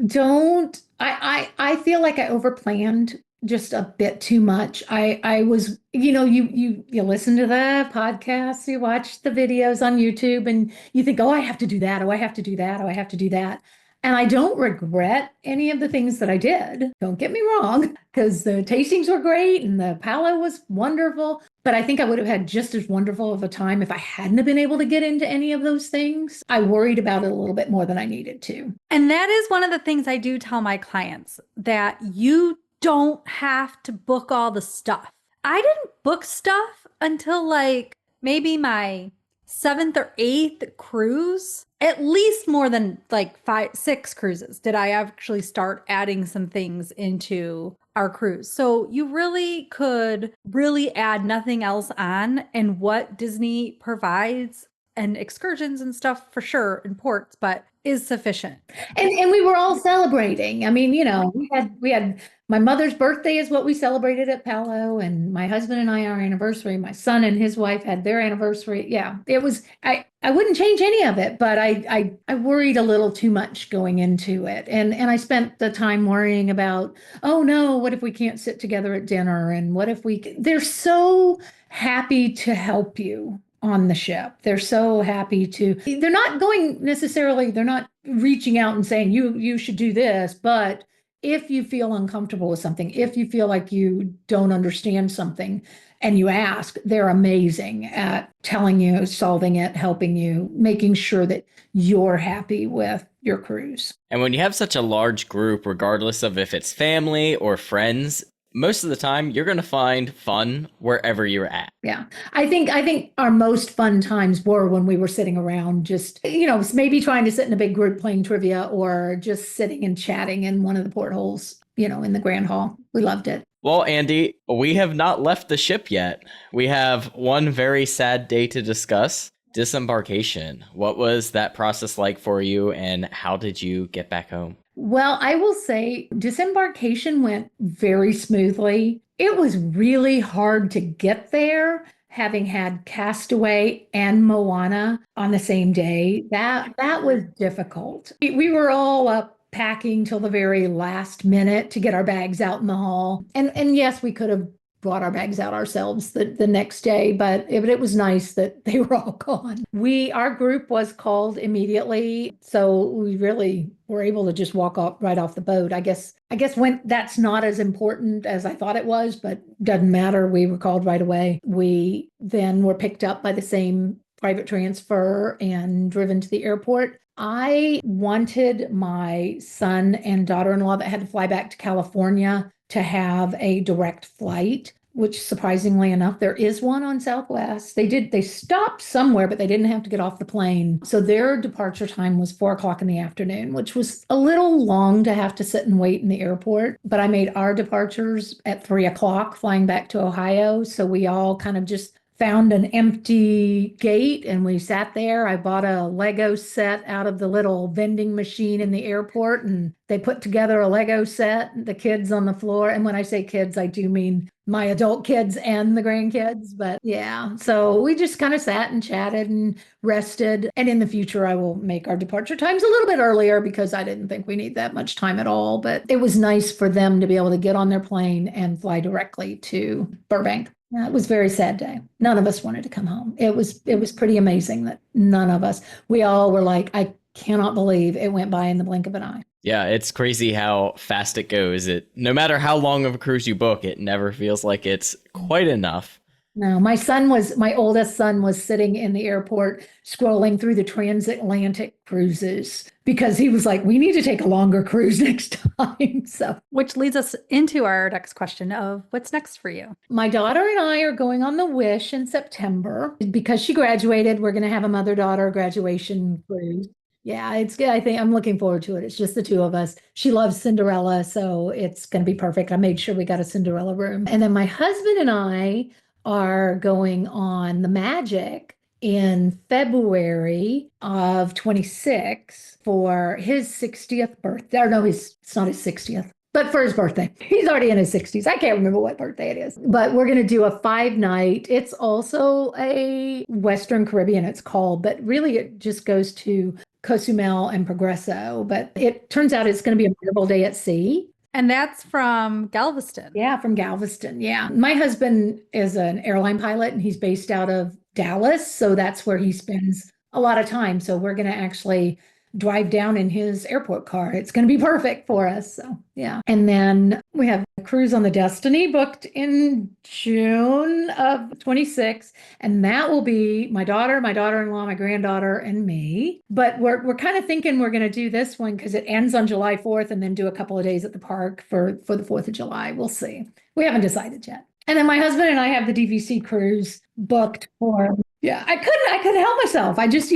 I feel like I overplanned just a bit too much. I was, you listen to the podcasts, you watch the videos on YouTube and you think, oh, I have to do that. Oh, I have to do that. Oh, I have to do that. And I don't regret any of the things that I did. Don't get me wrong, because the tastings were great and the palette was wonderful. But I think I would have had just as wonderful of a time if I hadn't have been able to get into any of those things. I worried about it a little bit more than I needed to. And that is one of the things I do tell my clients, that you don't have to book all the stuff. I didn't book stuff until like maybe my 7th or 8th cruise. At least more than like 5, 6 cruises did I actually start adding some things into our cruise. So you really could really add nothing else on, and what Disney provides and excursions and stuff for sure in ports, but is sufficient. And we were all celebrating. I mean, we had my mother's birthday is what we celebrated at Palo, and my husband and I, our anniversary. My son and his wife had their anniversary. Yeah, it was. I wouldn't change any of it, but I worried a little too much going into it, and I spent the time worrying about, oh no, what if we can't sit together at dinner, and what if they're so happy to help you on the ship. They're so happy they're not going necessarily, they're not reaching out and saying, you should do this. But if you feel uncomfortable with something, if you feel like you don't understand something and you ask, they're amazing at telling you, solving it, helping you, making sure that you're happy with your cruise. And when you have such a large group, regardless of if it's family or friends, most of the time you're going to find fun wherever you're at. Yeah. I think our most fun times were when we were sitting around just, maybe trying to sit in a big group playing trivia, or just sitting and chatting in one of the portholes, in the Grand Hall. We loved it. Well, Andy, we have not left the ship yet. We have one very sad day to discuss: disembarkation. What was that process like for you, and how did you get back home? Well, I will say disembarkation went very smoothly. It was really hard to get there, having had Castaway and Moana on the same day. That was difficult. We were all up packing till the very last minute to get our bags out in the hall. And yes, we could have brought our bags out ourselves the next day, but it was nice that they were all gone. Our group was called immediately, so we really were able to just walk up right off the boat. I guess when that's not as important as I thought it was, but doesn't matter. We were called right away. We then were picked up by the same private transfer and driven to the airport. I wanted my son and daughter-in-law that had to fly back to California to have a direct flight, which surprisingly enough, there is one on Southwest. They stopped somewhere, but they didn't have to get off the plane. So their departure time was 4:00 in the afternoon, which was a little long to have to sit and wait in the airport. But I made our departures at 3:00 flying back to Ohio. So we all kind of just found an empty gate and we sat there. I bought a Lego set out of the little vending machine in the airport, and they put together a Lego set, the kids on the floor. And when I say kids, I do mean my adult kids and the grandkids. But yeah, so we just kind of sat and chatted and rested. And in the future, I will make our departure times a little bit earlier because I didn't think we need that much time at all. But it was nice for them to be able to get on their plane and fly directly to Burbank. Yeah, it was a very sad day. None of us wanted to come home. It was pretty amazing that none of us, we all were like, I cannot believe it went by in the blink of an eye. Yeah, it's crazy how fast it goes. No matter how long of a cruise you book, it never feels like it's quite enough. No, my oldest son was sitting in the airport scrolling through the transatlantic cruises because he was like, we need to take a longer cruise next time. So, which leads us into our next question of what's next for you? My daughter and I are going on the Wish in September. Because she graduated, we're going to have a mother-daughter graduation cruise. Yeah, it's good. I think I'm looking forward to it. It's just the two of us. She loves Cinderella, so it's going to be perfect. I made sure we got a Cinderella room. And then my husband and I are going on the Magic in February of 26 for his 60th birthday. Or no, it's not his 60th, but for his birthday. He's already in his 60s. I can't remember what birthday it is, but we're going to do a 5-night. It's also a Western Caribbean, it's called, but really it just goes to Cozumel and Progreso. But it turns out it's going to be a memorable day at sea. And that's from Galveston. Yeah, from Galveston. Yeah. My husband is an airline pilot and he's based out of Dallas. So that's where he spends a lot of time. So we're going to actually drive down in his airport car. It's going to be perfect for us. So, yeah. And then we have a cruise on the Destiny booked in June of 26. And that will be my daughter, my daughter-in-law, my granddaughter, and me. But we're kind of thinking we're going to do this one because it ends on July 4th and then do a couple of days at the park for the 4th of July. We'll see. We haven't decided yet. And then my husband and I have the DVC cruise booked for, yeah, I couldn't help myself. I just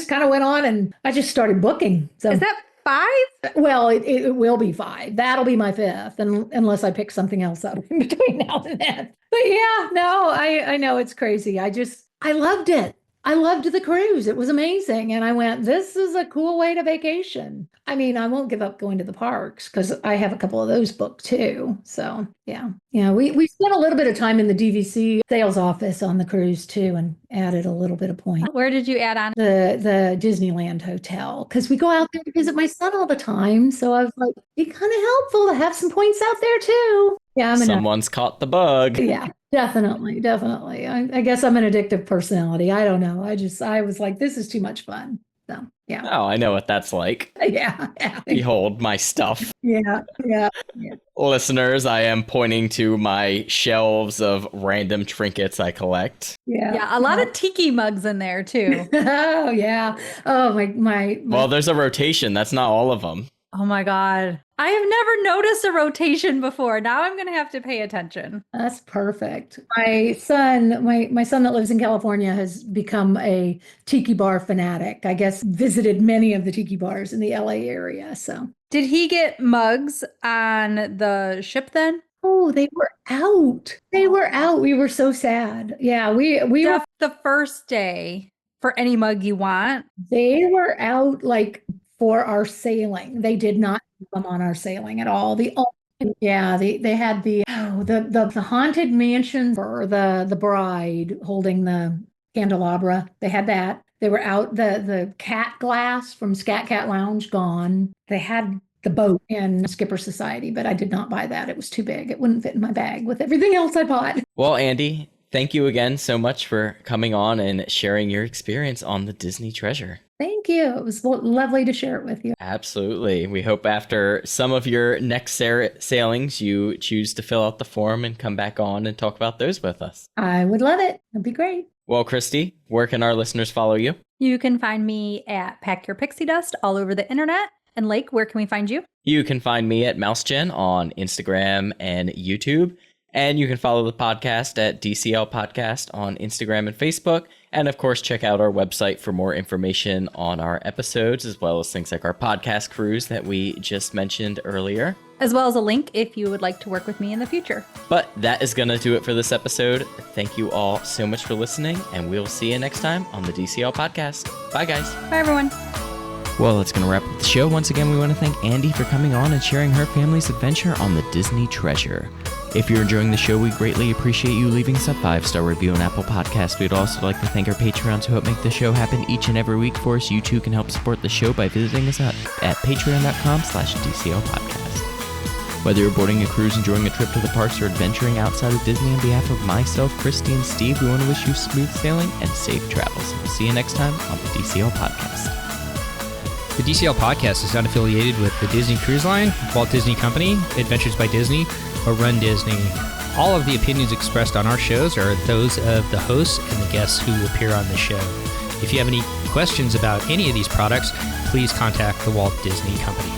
kind of went on and I just started booking. So Is that 5? well, it will be 5. That'll be my 5th, and unless I pick something else up in between now and then. But yeah, no, I know it's crazy. I loved it. I loved the cruise. It was amazing. And I went, this is a cool way to vacation. I mean, I won't give up going to the parks because I have a couple of those booked too. So yeah. Yeah, we spent a little bit of time in the DVC sales office on the cruise too and added a little bit of points. Where did you add on? The Disneyland hotel, because we go out there to visit my son all the time. So I was like, it'd be kind of helpful to have some points out there too. Yeah, Someone's caught the bug. Yeah, definitely. I guess I'm an addictive personality. I don't know. I was like, this is too much fun. So yeah. Oh, I know what that's like. Yeah. Behold my stuff. Yeah. Listeners, I am pointing to my shelves of random trinkets I collect. Yeah, a lot of tiki mugs in there too. Oh yeah. Oh my. Well, there's a rotation. That's not all of them. Oh my God. I have never noticed a rotation before. Now I'm going to have to pay attention. That's perfect. My son that lives in California has become a tiki bar fanatic. I guess visited many of the tiki bars in the LA area. So Did he get mugs on the ship then? oh, they were out. They were out. We were so sad. Yeah, we were. The first day for any mug you want. They were out like for our sailing. They did not come on our sailing at all. They had the haunted mansion for the bride holding the candelabra. They had that. They were out. The cat glass from Scat Cat Lounge gone. They had the boat in Skipper Society, but I did not buy that. It was too big. It wouldn't fit in my bag with everything else I bought. Well, Andy, thank you again so much for coming on and sharing your experience on the Disney Treasure. Thank you. It was lovely to share it with you. Absolutely. We hope after some of your next sailings, you choose to fill out the form and come back on and talk about those with us. I would love it. It'd be great. Well, Christy, where can our listeners follow you? You can find me at Pack Your Pixie Dust all over the internet. And Lake, where can we find you? You can find me at MouseGen on Instagram and YouTube. And you can follow the podcast at DCL Podcast on Instagram and Facebook. And of course, check out our website for more information on our episodes, as well as things like our podcast cruise that we just mentioned earlier. As well as a link if you would like to work with me in the future. But that is going to do it for this episode. Thank you all so much for listening, and we'll see you next time on the DCL Podcast. Bye, guys. Bye, everyone. Well, that's going to wrap up the show. Once again, we want to thank Andy for coming on and sharing her family's adventure on the Disney Treasure. If you're enjoying the show, we greatly appreciate you leaving us a 5-star review on Apple Podcasts. We'd also like to thank our Patreons who help make the show happen each and every week for us. You too can help support the show by visiting us at patreon.com/DCL Podcast. Whether you're boarding a cruise, enjoying a trip to the parks, or adventuring outside of Disney, on behalf of myself, Christy, and Steve, we want to wish you smooth sailing and safe travels. We'll see you next time on the DCL Podcast. The DCL Podcast is not affiliated with the Disney Cruise Line, Walt Disney Company, Adventures by Disney, or Run Disney. All of the opinions expressed on our shows are those of the hosts and the guests who appear on the show. If you have any questions about any of these products, please contact the Walt Disney Company.